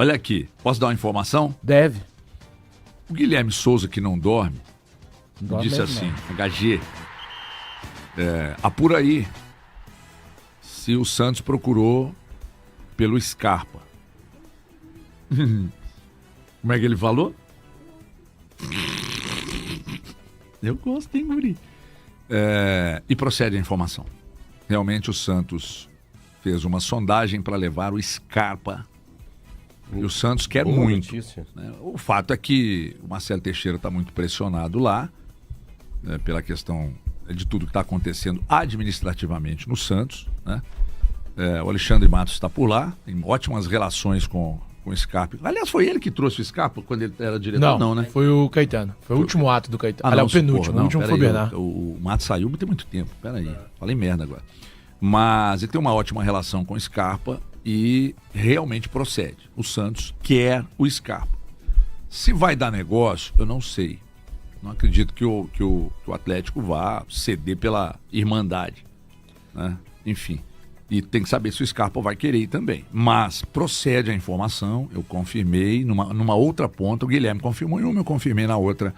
Olha aqui, posso dar uma informação? Deve. O Guilherme Souza, que não dorme, disse mesmo, assim, HG, apura aí se o Santos procurou pelo Scarpa. Como é que ele falou? Eu gosto, hein, guri? E procede a informação. Realmente o Santos fez uma sondagem para levar o Scarpa. E o Santos quer Boa muito. Notícia. Né? O fato é que o Marcelo Teixeira está muito pressionado lá, pela questão de tudo que está acontecendo administrativamente no Santos. Né? O Alexandre Matos está por lá, tem ótimas relações com o Scarpa. Aliás, foi ele que trouxe o Scarpa quando ele era diretor? Não, né? Foi o Caetano. Foi o último ato do Caetano. Aliás, o penúltimo. O último foi o Bernardo. O Matos saiu tem muito tempo. Peraí, falei merda agora. Mas ele tem uma ótima relação com o Scarpa e realmente procede. O Santos quer o Scarpa. Se vai dar negócio, eu não sei. Não acredito que o Atlético vá ceder pela irmandade. Né? Enfim. E tem que saber se o Scarpa vai querer ir também. Mas procede a informação, eu confirmei numa outra ponta, o Guilherme confirmou em uma, eu confirmei na outra.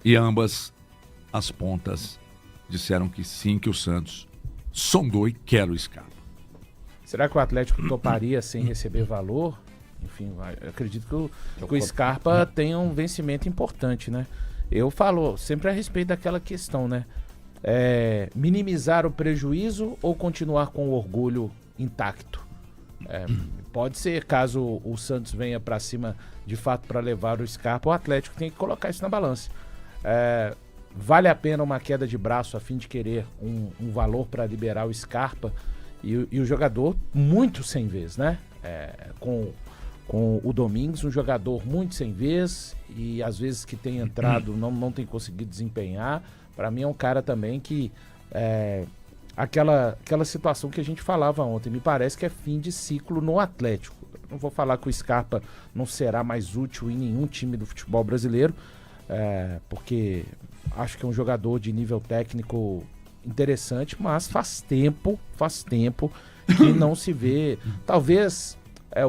E ambas as pontas disseram que sim, que o Santos sondou e quer o Scarpa. Será que o Atlético toparia sem receber valor? Enfim, eu acredito que o Scarpa tem um vencimento importante, né? Eu falo sempre a respeito daquela questão, né? Minimizar o prejuízo ou continuar com o orgulho intacto? Pode ser, caso o Santos venha para cima de fato para levar o Scarpa, o Atlético tem que colocar isso na balança. Vale a pena uma queda de braço a fim de querer um valor para liberar o Scarpa e o jogador muito sem vez, né? Com o Domingos, um jogador muito sem vez e às vezes que tem entrado não tem conseguido desempenhar. Para mim é um cara também que aquela situação que a gente falava ontem, me parece que é fim de ciclo no Atlético. Não vou falar que o Scarpa não será mais útil em nenhum time do futebol brasileiro, porque acho que é um jogador de nível técnico interessante, mas faz tempo que não se vê. Talvez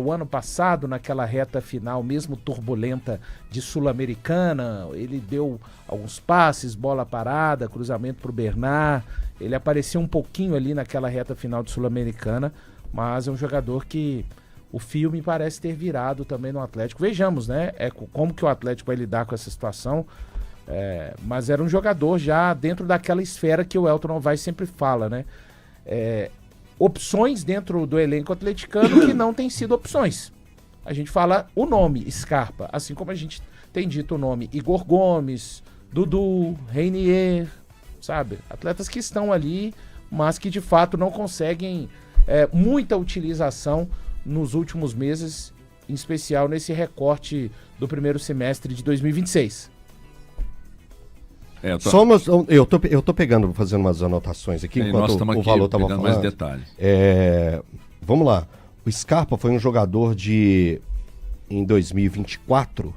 o ano passado, naquela reta final, mesmo turbulenta de Sul-Americana, ele deu alguns passes, bola parada, cruzamento para o Bernard. Ele apareceu um pouquinho ali naquela reta final de Sul-Americana, mas é um jogador que o fio me parece ter virado também no Atlético. Vejamos, né? Como que o Atlético vai lidar com essa situação. Mas era um jogador já dentro daquela esfera que o Elton Novaes sempre fala, né? Opções dentro do elenco atleticano que não tem sido opções. A gente fala o nome Scarpa, assim como a gente tem dito o nome Igor Gomes, Dudu, Reinier, sabe? Atletas que estão ali, mas que de fato não conseguem muita utilização nos últimos meses, em especial nesse recorte do primeiro semestre de 2026. Eu tô pegando, fazendo umas anotações aqui, enquanto o Valor estava falando. Mais detalhes. Vamos lá. O Scarpa foi um jogador em 2024,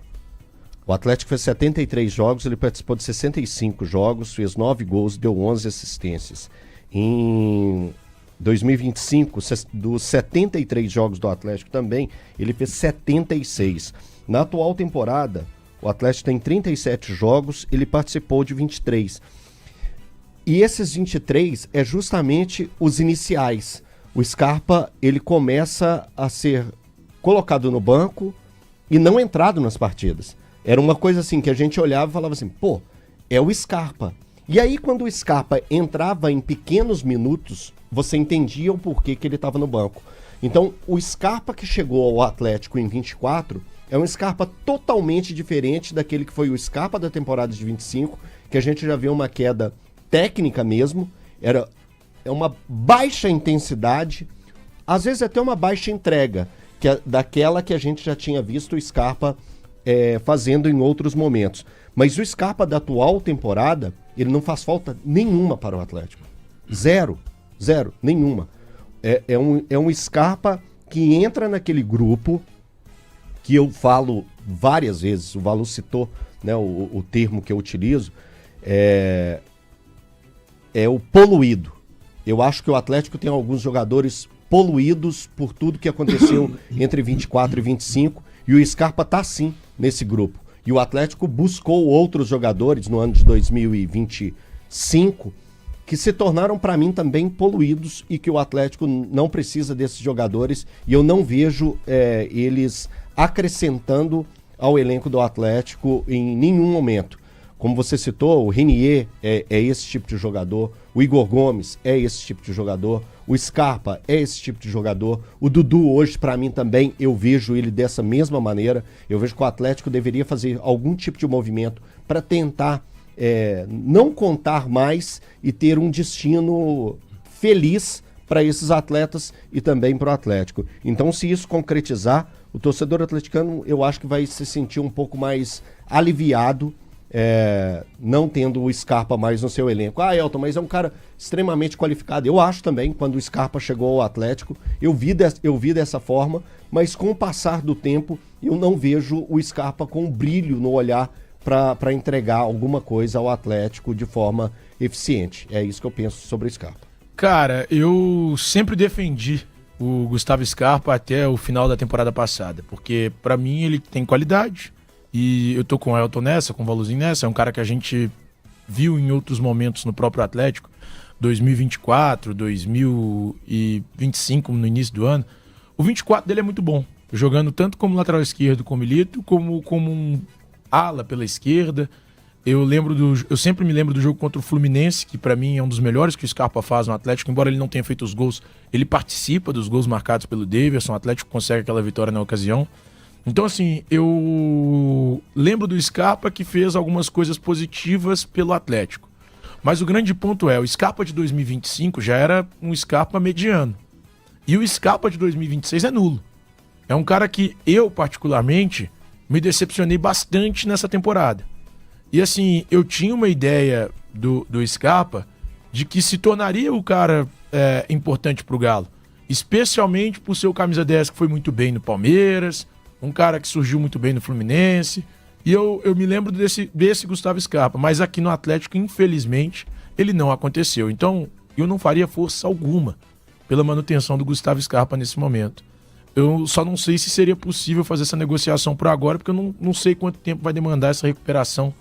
o Atlético fez 73 jogos, ele participou de 65 jogos, fez 9 gols, deu 11 assistências. Em 2025, dos 73 jogos do Atlético também, ele fez 76. Na atual temporada, o Atlético tem 37 jogos, ele participou de 23. E esses 23 é justamente os iniciais. O Scarpa, ele começa a ser colocado no banco e não entrado nas partidas. Era uma coisa assim que a gente olhava e falava assim, pô, é o Scarpa. E aí quando o Scarpa entrava em pequenos minutos, você entendia o porquê que ele estava no banco. Então, o Scarpa que chegou ao Atlético em 24 é um Scarpa totalmente diferente daquele que foi o Scarpa da temporada de 25, que a gente já viu uma queda técnica mesmo, é uma baixa intensidade, às vezes até uma baixa entrega, que é daquela que a gente já tinha visto o Scarpa fazendo em outros momentos. Mas o Scarpa da atual temporada, ele não faz falta nenhuma para o Atlético. Zero, nenhuma. É um Scarpa que entra naquele grupo que eu falo várias vezes, o Valu citou, né, o termo que eu utilizo, é o poluído. Eu acho que o Atlético tem alguns jogadores poluídos por tudo que aconteceu entre 24 e 25, E o Scarpa tá sim nesse grupo. E o Atlético buscou outros jogadores no ano de 2025 que se tornaram para mim também poluídos e que o Atlético não precisa desses jogadores e eu não vejo eles acrescentando ao elenco do Atlético em nenhum momento. Como você citou, o Renier é esse tipo de jogador, o Igor Gomes é esse tipo de jogador, o Scarpa é esse tipo de jogador, o Dudu hoje para mim também eu vejo ele dessa mesma maneira. Eu vejo que o Atlético deveria fazer algum tipo de movimento para tentar não contar mais e ter um destino feliz para esses atletas e também para o Atlético. Então, se isso concretizar, o torcedor atleticano eu acho que vai se sentir um pouco mais aliviado, não tendo o Scarpa mais no seu elenco. Ah, Elton, mas é um cara extremamente qualificado. Eu acho também, quando o Scarpa chegou ao Atlético, eu vi dessa forma, mas com o passar do tempo, eu não vejo o Scarpa com um brilho no olhar para entregar alguma coisa ao Atlético de forma eficiente. É isso que eu penso sobre o Scarpa. Cara, eu sempre defendi o Gustavo Scarpa até o final da temporada passada, porque pra mim ele tem qualidade e eu tô com o Elton nessa, com o Valuzinho nessa, é um cara que a gente viu em outros momentos no próprio Atlético, 2024, 2025 no início do ano. O 24 dele é muito bom, jogando tanto como lateral esquerdo com o Milito, como um ala pela esquerda. Eu sempre me lembro do jogo contra o Fluminense, que pra mim é um dos melhores que o Scarpa faz no Atlético, embora ele não tenha feito os gols, ele participa dos gols marcados pelo Daverson, o Atlético consegue aquela vitória na ocasião. Então assim, eu lembro do Scarpa que fez algumas coisas positivas pelo Atlético. Mas o grande ponto é, o Scarpa de 2025 já era um Scarpa mediano. E o Scarpa de 2026 é nulo. É um cara que eu, particularmente, me decepcionei bastante nessa temporada. E assim, eu tinha uma ideia do Scarpa de que se tornaria o cara importante pro Galo. Especialmente por ser o camisa 10 que foi muito bem no Palmeiras, um cara que surgiu muito bem no Fluminense. E eu me lembro desse Gustavo Scarpa. Mas aqui no Atlético, infelizmente, ele não aconteceu. Então, eu não faria força alguma pela manutenção do Gustavo Scarpa nesse momento. Eu só não sei se seria possível fazer essa negociação por agora, porque eu não sei quanto tempo vai demandar essa recuperação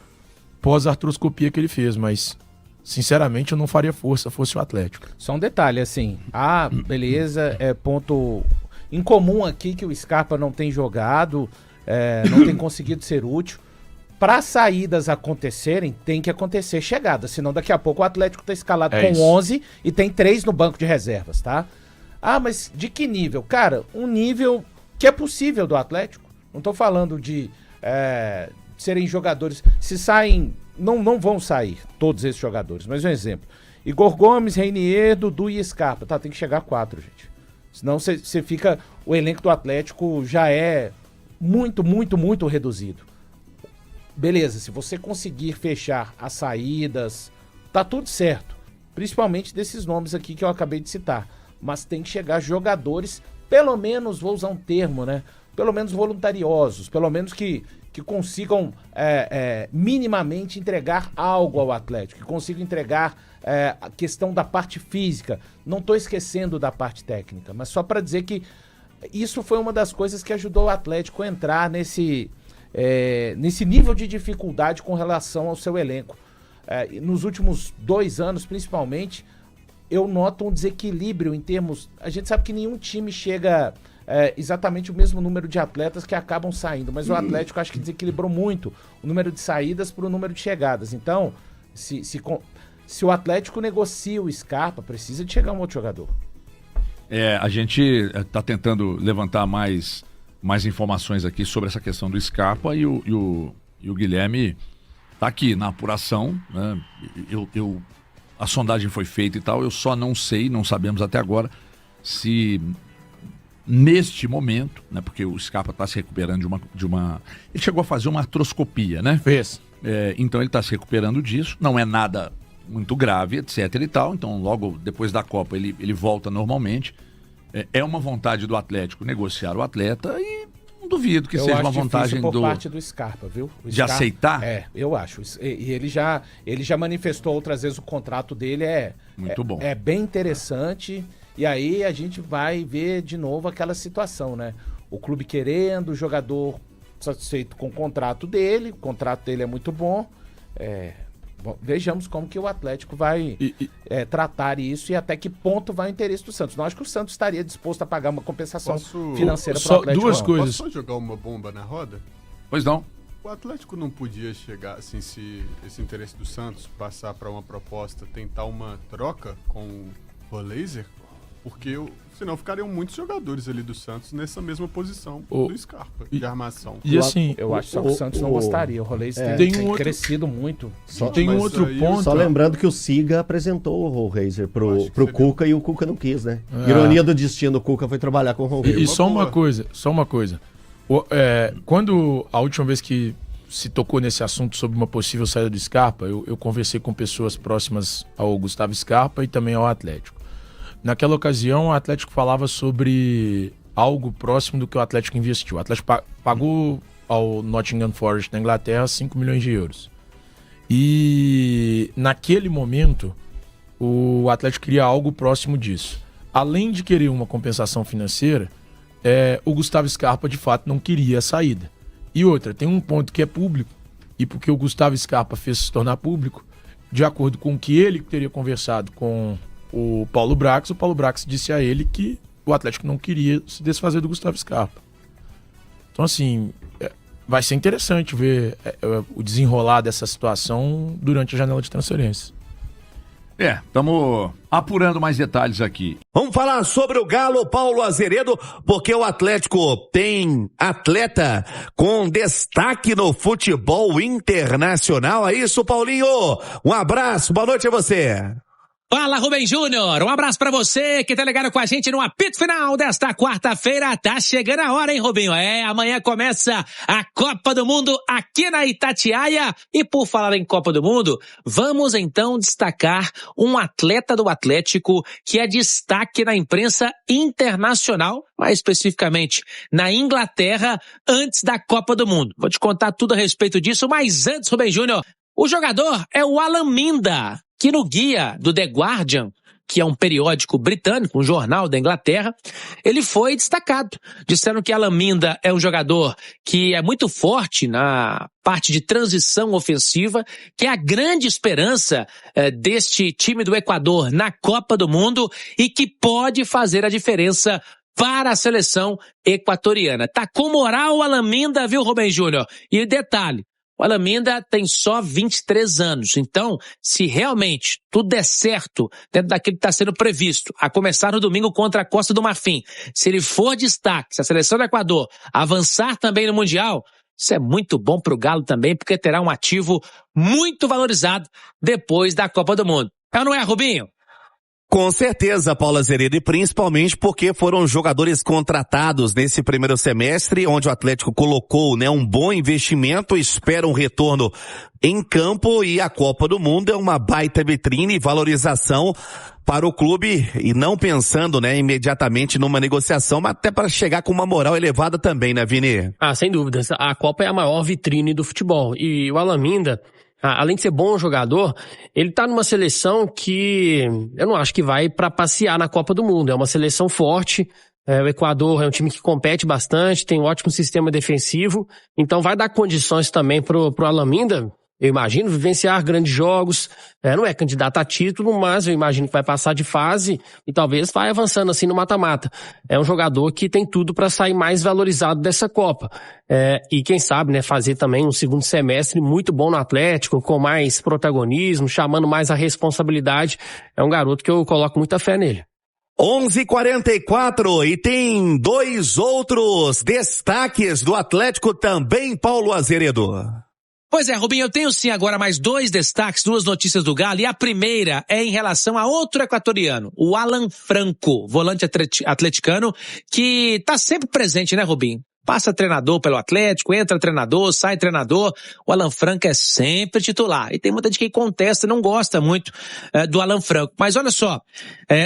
pós-artroscopia que ele fez, mas sinceramente eu não faria força, fosse o Atlético. Só um detalhe, assim, beleza, é ponto em comum aqui que o Scarpa não tem jogado, não tem conseguido ser útil. Para saídas acontecerem, tem que acontecer chegada, senão daqui a pouco o Atlético tá escalado com 11 e tem 3 no banco de reservas, tá? Ah, mas de que nível? Cara, um nível que é possível do Atlético. Não tô falando de serem jogadores... Se saem... Não vão sair todos esses jogadores, mas um exemplo. Igor Gomes, Renier, Dudu e Scarpa. Tá, tem que chegar a 4, gente. Senão você fica... O elenco do Atlético já é muito, muito, muito reduzido. Beleza, se você conseguir fechar as saídas, tá tudo certo. Principalmente desses nomes aqui que eu acabei de citar. Mas tem que chegar jogadores, pelo menos, vou usar um termo, né? Pelo menos voluntariosos, pelo menos que consigam minimamente entregar algo ao Atlético, que consigam entregar a questão da parte física. Não estou esquecendo da parte técnica, mas só para dizer que isso foi uma das coisas que ajudou o Atlético a entrar nesse nível de dificuldade com relação ao seu elenco. Nos últimos 2 anos, principalmente, eu noto um desequilíbrio em termos... A gente sabe que nenhum time chega exatamente o mesmo número de atletas que acabam saindo, mas o Atlético acho que desequilibrou muito o número de saídas para o número de chegadas. Então, se o Atlético negocia o Scarpa, precisa de chegar um outro jogador. A gente está tentando levantar mais informações aqui sobre essa questão do Scarpa e o Guilherme está aqui na apuração, né? A sondagem foi feita e tal, eu só não sabemos até agora se neste momento, né, porque o Scarpa está se recuperando de uma... Ele chegou a fazer uma artroscopia, né? Fez. Então ele está se recuperando disso, não é nada muito grave, etc e tal, então logo depois da Copa ele volta normalmente. É uma vontade do Atlético negociar o atleta e não duvido que seja uma vontade por parte do Scarpa, viu? De aceitar? Eu acho. E ele já manifestou outras vezes o contrato dele muito bom. É bem interessante. E aí a gente vai ver de novo aquela situação, né? o clube querendo, o jogador satisfeito com o contrato dele é muito bom. Vejamos como que o Atlético vai tratar isso e até que ponto vai o interesse do Santos. Não acho que o Santos estaria disposto a pagar uma compensação financeira para o Atlético. Duas coisas. Posso só jogar uma bomba na roda? Pois não. O Atlético não podia chegar, assim, se esse interesse do Santos passar para uma proposta, tentar uma troca com o Roleiser? Porque senão ficariam muitos jogadores ali do Santos nessa mesma posição do Scarpa, de armação. E assim, eu acho só que o Santos não gostaria. O Roleiser tem crescido muito. Tem um outro ponto. Só lembrando que o Siga apresentou o Roleiser pro Cuca e o Cuca não quis, né? Ironia do destino, o Cuca foi trabalhar com o Roleiser. E só uma coisa. Quando a última vez que se tocou nesse assunto sobre uma possível saída do Scarpa, eu conversei com pessoas próximas ao Gustavo Scarpa e também ao Atlético. Naquela ocasião, o Atlético falava sobre algo próximo do que o Atlético investiu. O Atlético pagou ao Nottingham Forest na Inglaterra 5 milhões de euros. E naquele momento, o Atlético queria algo próximo disso. Além de querer uma compensação financeira, o Gustavo Scarpa de fato não queria a saída. E outra, tem um ponto que é público, e porque o Gustavo Scarpa fez se tornar público, de acordo com o que ele teria conversado com o Paulo Brax disse a ele que o Atlético não queria se desfazer do Gustavo Scarpa. Então, assim, vai ser interessante ver o desenrolar dessa situação durante a janela de transferências. Estamos apurando mais detalhes aqui. Vamos falar sobre o Galo, Paulo Azeredo, porque o Atlético tem atleta com destaque no futebol internacional. É isso, Paulinho? Um abraço, boa noite a você. Fala, Rubem Júnior, um abraço pra você que tá ligado com a gente no apito final desta quarta-feira. Tá chegando a hora, hein, Rubinho? Amanhã começa a Copa do Mundo aqui na Itatiaia. E por falar em Copa do Mundo, vamos então destacar um atleta do Atlético que é destaque na imprensa internacional, mais especificamente na Inglaterra, antes da Copa do Mundo. Vou te contar tudo a respeito disso, mas antes, Rubem Júnior, o jogador é o Alan Minda, que no guia do The Guardian, que é um periódico britânico, um jornal da Inglaterra, ele foi destacado. Disseram que Alan Minda é um jogador que é muito forte na parte de transição ofensiva, que é a grande esperança deste time do Equador na Copa do Mundo e que pode fazer a diferença para a seleção equatoriana. Tá com moral o Alan Minda, viu, Rubem Júnior? E detalhe, o Alan Minda tem só 23 anos, então, se realmente tudo der certo dentro daquilo que está sendo previsto, a começar no domingo contra a Costa do Marfim, se ele for destaque, se a seleção do Equador avançar também no Mundial, isso é muito bom para o Galo também, porque terá um ativo muito valorizado depois da Copa do Mundo. É ou não é, Rubinho? Com certeza, Paulo Azeredo, e principalmente porque foram jogadores contratados nesse primeiro semestre, onde o Atlético colocou, um bom investimento, espera um retorno em campo, e a Copa do Mundo é uma baita vitrine e valorização para o clube, e não pensando, imediatamente numa negociação, mas até para chegar com uma moral elevada também, né, Vini? Sem dúvida. A Copa é a maior vitrine do futebol, e o Alan Minda, além de ser bom jogador, ele tá numa seleção que eu não acho que vai para passear na Copa do Mundo. É uma seleção forte, o Equador é um time que compete bastante, tem um ótimo sistema defensivo, então vai dar condições também pro Alan Minda, eu imagino, vivenciar grandes jogos. Não é candidato a título, mas eu imagino que vai passar de fase e talvez vai avançando assim no mata-mata. É um jogador que tem tudo para sair mais valorizado dessa Copa. E quem sabe, fazer também um segundo semestre muito bom no Atlético, com mais protagonismo, chamando mais a responsabilidade. É um garoto que eu coloco muita fé nele. 11h44 e tem dois outros destaques do Atlético também, Paulo Azeredo. Pois é, Rubinho, eu tenho sim agora mais dois destaques, duas notícias do Galo, e a primeira é em relação a outro equatoriano, o Alan Franco, volante atleticano, que tá sempre presente, né, Rubinho? Passa treinador pelo Atlético, entra treinador, sai treinador. O Alan Franco é sempre titular. E tem muita gente que contesta, não gosta muito do Alan Franco. Mas olha só,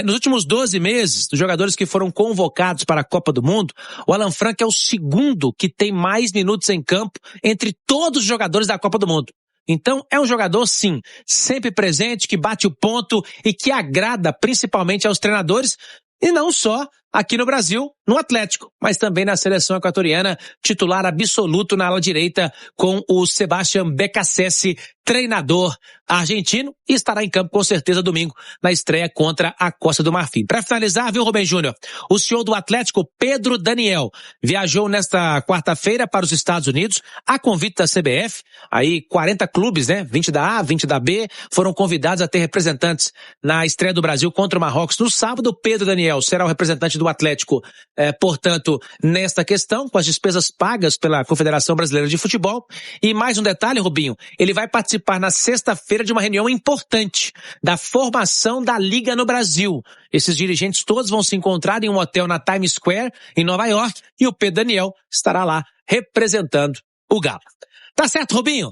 nos últimos 12 meses, dos jogadores que foram convocados para a Copa do Mundo, o Alan Franco é o segundo que tem mais minutos em campo entre todos os jogadores da Copa do Mundo. Então, é um jogador, sim, sempre presente, que bate o ponto e que agrada principalmente aos treinadores, e não só aqui no Brasil, no Atlético, mas também na seleção equatoriana, titular absoluto na ala direita com o Sebastián Beccacece, treinador argentino, e estará em campo com certeza domingo na estreia contra a Costa do Marfim. Para finalizar, viu, Rubem Júnior? O CEO do Atlético, Pedro Daniel, viajou nesta quarta-feira para os Estados Unidos a convite da CBF. Aí 40 clubes, né? 20 da A, 20 da B, foram convidados a ter representantes na estreia do Brasil contra o Marrocos no sábado. Pedro Daniel será o representante do Atlético, portanto, nesta questão, com as despesas pagas pela Confederação Brasileira de Futebol. E mais um detalhe, Rubinho, ele vai participar na sexta-feira de uma reunião importante da formação da Liga no Brasil. Esses dirigentes todos vão se encontrar em um hotel na Times Square, em Nova York, e o Pedro Daniel estará lá representando o Galo. Tá certo, Rubinho?